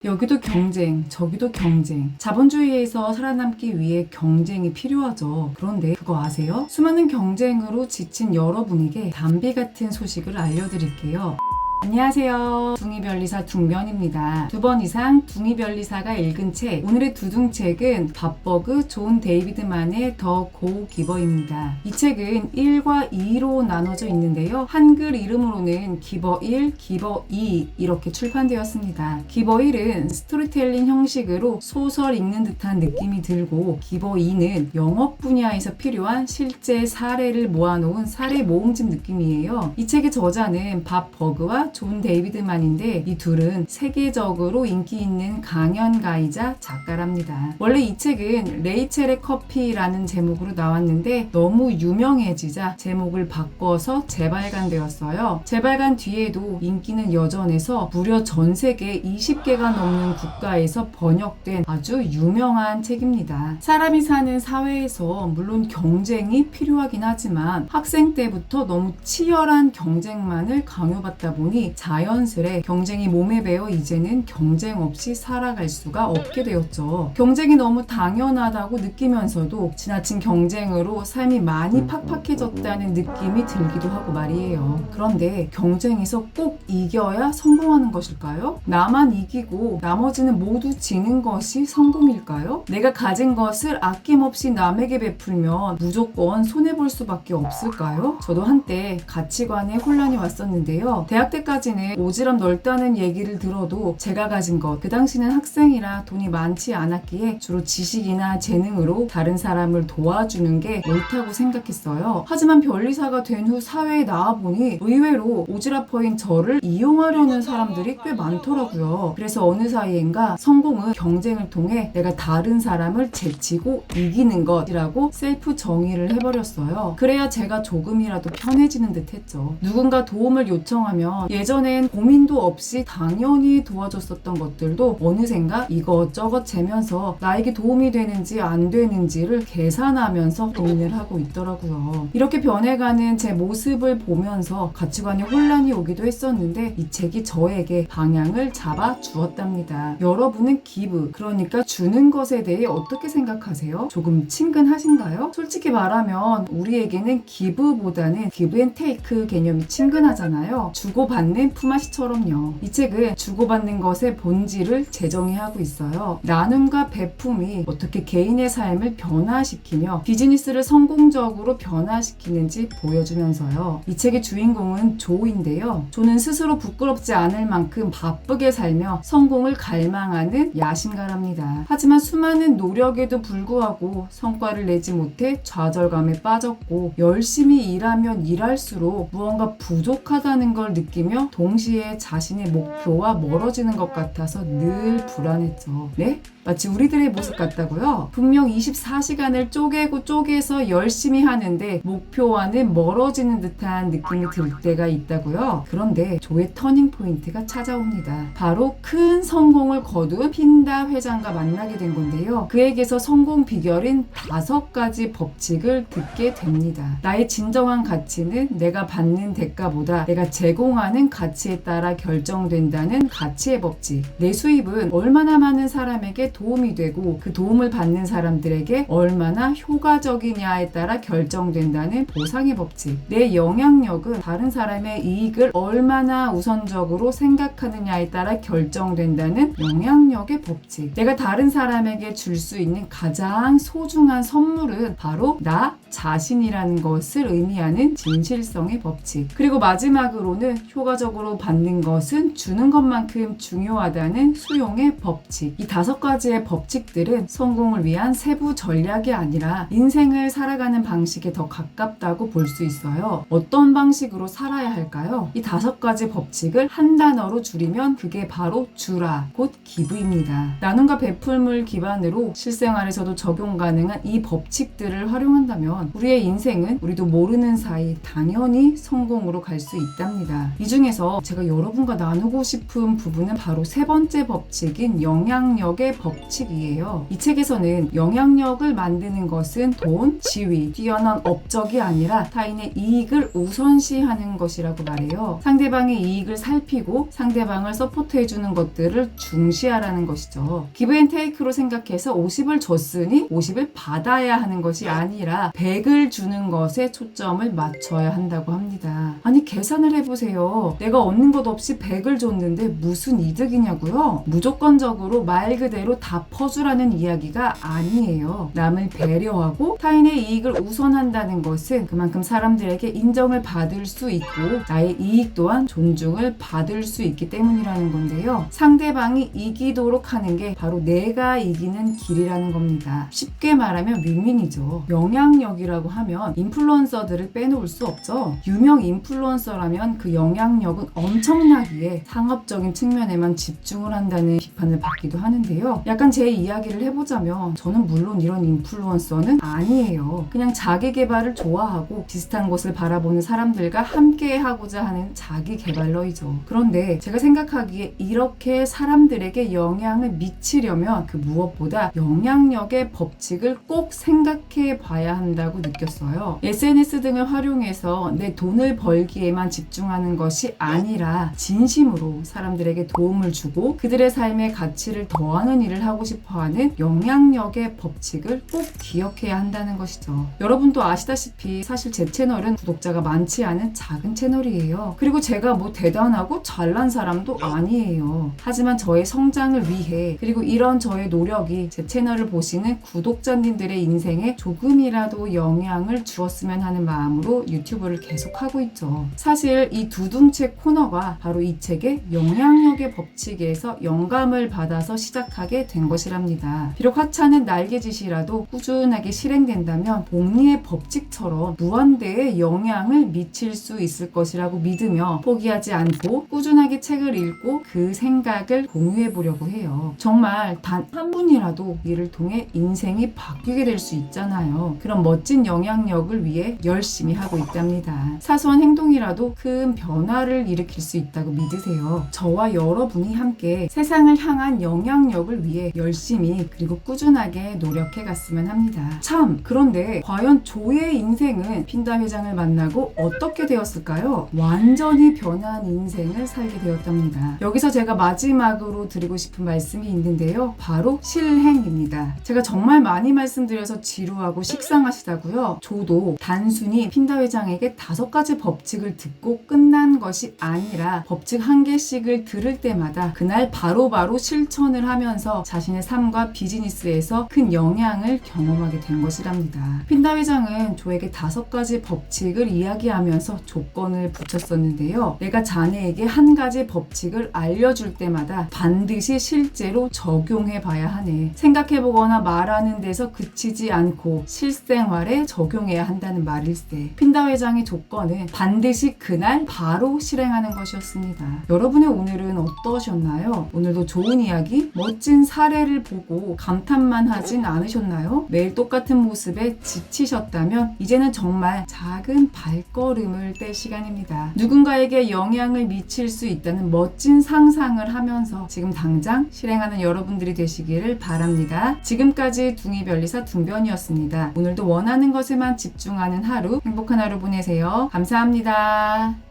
여기도 경쟁, 저기도 경쟁. 자본주의에서 살아남기 위해 경쟁이 필요하죠. 그런데 그거 아세요? 수많은 경쟁으로 지친 여러분에게 담비 같은 소식을 알려드릴게요. 안녕하세요. 둥이변리사 둥변입니다. 2번 이상 둥이변리사가 읽은 책, 오늘의 두둥책은 밥버그 존 데이비드만의 더 고 기버입니다. 이 책은 1과 2로 나눠져 있는데요. 한글 이름으로는 기버 1, 기버 2 이렇게 출판되었습니다. 기버 1은 스토리텔링 형식으로 소설 읽는 듯한 느낌이 들고, 기버 2는 영업 분야에서 필요한 실제 사례를 모아놓은 사례 모음집 느낌이에요. 이 책의 저자는 밥버그와 존 데이비드만인데, 이 둘은 세계적으로 인기 있는 강연가이자 작가랍니다. 원래 이 책은 레이첼의 커피라는 제목으로 나왔는데 너무 유명해지자 제목을 바꿔서 재발간되었어요. 재발간 뒤에도 인기는 여전해서 무려 전 세계 20개가 넘는 국가에서 번역된 아주 유명한 책입니다. 사람이 사는 사회에서 물론 경쟁이 필요하긴 하지만 학생 때부터 너무 치열한 경쟁만을 강요받다 보니 자연스레 경쟁이 몸에 배어 이제는 경쟁 없이 살아갈 수가 없게 되었죠. 경쟁이 너무 당연하다고 느끼면서도 지나친 경쟁으로 삶이 많이 팍팍해졌다는 느낌이 들기도 하고 말이에요. 그런데 경쟁에서 꼭 이겨야 성공하는 것일까요? 나만 이기고 나머지는 모두 지는 것이 성공일까요? 내가 가진 것을 아낌없이 남에게 베풀면 무조건 손해볼 수밖에 없을까요? 저도 한때 가치관에 혼란이 왔었는데요. 대학 때까지는 오지랖 넓다는 얘기를 들어도 제가 가진 것, 그 당시는 학생이라 돈이 많지 않았기에 주로 지식이나 재능으로 다른 사람을 도와주는 게 옳다고 생각했어요. 하지만 변리사가 된 후 사회에 나와보니 의외로 오지랖퍼인 저를 이용하려는 사람들이 꽤 많더라고요. 그래서 어느 사이엔가 성공은 경쟁을 통해 내가 다른 사람을 제치고 이기는 것이라고 셀프 정의를 해버렸어요. 그래야 제가 조금이라도 편해지는 듯 했죠. 누군가 도움을 요청하면 예전엔 고민도 없이 당연히 도와줬었던 것들도 어느샌가 이것저것 재면서 나에게 도움이 되는지 안 되는지를 계산하면서 고민을 하고 있더라고요. 이렇게 변해가는 제 모습을 보면서 가치관에 혼란이 오기도 했었는데, 이 책이 저에게 방향을 잡아 주었답니다. 여러분은 기브, 그러니까 주는 것에 대해 어떻게 생각하세요? 조금 친근하신가요? 솔직히 말하면 우리에게는 기브보다는 기브 앤 테이크 개념이 친근하잖아요. 주고받는 품앗이처럼요. 이 책은 주고받는 것의 본질을 재정의하고 있어요. 나눔과 배품이 어떻게 개인의 삶을 변화시키며 비즈니스를 성공적으로 변화시키는지 보여주면서요. 이 책의 주인공은 조인데요. 조는 스스로 부끄럽지 않을 만큼 바쁘게 살며 성공을 갈망하는 야심가랍니다. 하지만 수많은 노력에도 불구하고 성과를 내지 못해 좌절감에 빠졌고, 열심히 일하면 일할수록 무언가 부족하다는 걸 느끼며 동시에 자신의 목표와 멀어지는 것 같아서 늘 불안했죠. 네? 마치 우리들의 모습 같다고요? 분명 24시간을 쪼개서 열심히 하는데 목표와는 멀어지는 듯한 느낌이 들 때가 있다고요? 그런데 조의 터닝 포인트가 찾아옵니다. 바로 큰 성공을 거둔 핀다 회장과 만나게 된 건데요. 그에게서 성공 비결인 5가지 법칙을 듣게 됩니다. 나의 진정한 가치는 내가 받는 대가보다 내가 제공하는 가치에 따라 결정된다는 가치의 법칙. 내 수입은 얼마나 많은 사람에게 도움이 되고 그 도움을 받는 사람들에게 얼마나 효과적이냐에 따라 결정된다는 보상의 법칙. 내 영향력은 다른 사람의 이익을 얼마나 우선적으로 생각하느냐에 따라 결정된다는 영향력의 법칙. 내가 다른 사람에게 줄 수 있는 가장 소중한 선물은 바로 나 자신이라는 것을 의미하는 진실성의 법칙. 그리고 마지막으로는 효과적으로 받는 것은 주는 것만큼 중요하다는 수용의 법칙. 이 5가지의 법칙들은 성공을 위한 세부 전략이 아니라 인생을 살아가는 방식에 더 가깝다고 볼 수 있어요. 어떤 방식으로 살아야 할까요? 이 5가지 법칙을 한 단어로 줄이면 그게 바로 주라, 곧 기브입니다. 나눔과 베풀물 기반으로 실생활에서도 적용 가능한 이 법칙들을 활용한다면 우리의 인생은 우리도 모르는 사이 당연히 성공으로 갈 수 있답니다. 이 중에 중에서 제가 여러분과 나누고 싶은 부분은 바로 세 번째 법칙인 영향력의 법칙이에요. 이 책에서는 영향력을 만드는 것은 돈, 지위, 뛰어난 업적이 아니라 타인의 이익을 우선시하는 것이라고 말해요. 상대방의 이익을 살피고 상대방을 서포트해주는 것들을 중시하라는 것이죠. 기브앤테이크로 생각해서 50을 줬으니 50을 받아야 하는 것이 아니라 100을 주는 것에 초점을 맞춰야 한다고 합니다. 아니 계산을 해보세요. 내가 얻는 것 없이 100을 줬는데 무슨 이득이냐고요? 무조건적으로 말 그대로 다 퍼주라는 이야기가 아니에요. 남을 배려하고 타인의 이익을 우선한다는 것은 그만큼 사람들에게 인정을 받을 수 있고 나의 이익 또한 존중을 받을 수 있기 때문이라는 건데요. 상대방이 이기도록 하는 게 바로 내가 이기는 길이라는 겁니다. 쉽게 말하면 윈윈이죠. 영향력이라고 하면 인플루언서들을 빼놓을 수 없죠. 유명 인플루언서라면 그 영향력은 엄청나기에 상업적인 측면에만 집중을 한다는 비판을 받기도 하는데요. 약간 제 이야기를 해보자면 저는 물론 이런 인플루언서는 아니에요. 그냥 자기 개발을 좋아하고 비슷한 것을 바라보는 사람들과 함께 하고자 하는 자기 개발러이죠. 그런데 제가 생각하기에 이렇게 사람들에게 영향을 미치려면 그 무엇보다 영향력의 법칙을 꼭 생각해 봐야 한다고 느꼈어요. SNS 등을 활용해서 내 돈을 벌기에만 집중하는 것이 아니라 진심으로 사람들에게 도움을 주고 그들의 삶의 가치를 더하는 일을 하고 싶어하는 영향력의 법칙을 꼭 기억해야 한다는 것이죠. 여러분도 아시다시피 사실 제 채널은 구독자가 많지 않은 작은 채널이에요. 그리고 제가 뭐 대단하고 잘난 사람도 아니에요. 하지만 저의 성장을 위해 그리고 이런 저의 노력이 제 채널을 보시는 구독자님들의 인생에 조금이라도 영향을 주었으면 하는 마음으로 유튜브를 계속하고 있죠. 사실 이 두둥책 코너가 바로 이 책의 영향력의 법칙에서 영감을 받아서 시작하게 된 것이랍니다. 비록 하찮은 날개짓이라도 꾸준하게 실행된다면 복리의 법칙처럼 무한대의 영향을 미칠 수 있을 것이라고 믿으며 포기하지 않고 꾸준하게 책을 읽고 그 생각을 공유해 보려고 해요. 정말 단 한 분이라도 이를 통해 인생이 바뀌게 될 수 있잖아요. 그런 멋진 영향력을 위해 열심히 하고 있답니다. 사소한 행동이라도 큰 변화를 일으킬 수 있다고 믿으세요. 저와 여러분이 함께 세상을 향한 영향력을 위해 열심히 그리고 꾸준하게 노력해 갔으면 합니다. 참, 그런데 과연 조의 인생은 핀다 회장을 만나고 어떻게 되었을까요? 완전히 변한 인생을 살게 되었답니다. 여기서 제가 마지막으로 드리고 싶은 말씀이 있는데요. 바로 실행입니다. 제가 정말 많이 말씀드려서 지루하고 식상하시다고요? 조도 단순히 핀다 회장에게 5가지 법칙을 듣고 끝난 것이 아니라 법칙 한 개씩을 들을 때마다 그날 바로바로 실천을 하면서 자신의 삶과 비즈니스에서 큰 영향을 경험하게 된 것이랍니다. 핀다 회장은 조에게 5가지 법칙을 이야기하면서 조건을 붙였었는데요. 내가 자네에게 한 가지 법칙을 알려줄 때마다 반드시 실제로 적용해 봐야 하네. 생각해보거나 말하는 데서 그치지 않고 실생활에 적용해야 한다는 말일세. 핀다 회장의 조건은 반드시 그날 바로 실행하는 것이었습니다. 여러분의 오늘은 어떠셨나요? 오늘도 좋은 이야기, 멋진 사례를 보고 감탄만 하진 않으셨나요? 매일 똑같은 모습에 지치셨다면 이제는 정말 작은 발걸음을 뗄 시간입니다. 누군가에게 영향을 미칠 수 있다는 멋진 상상을 하면서 지금 당장 실행하는 여러분들이 되시기를 바랍니다. 지금까지 둥이별리사 둥변이었습니다. 오늘도 원하는 것에만 집중하는 하루, 행복한 하루 보내세요. 감사합니다.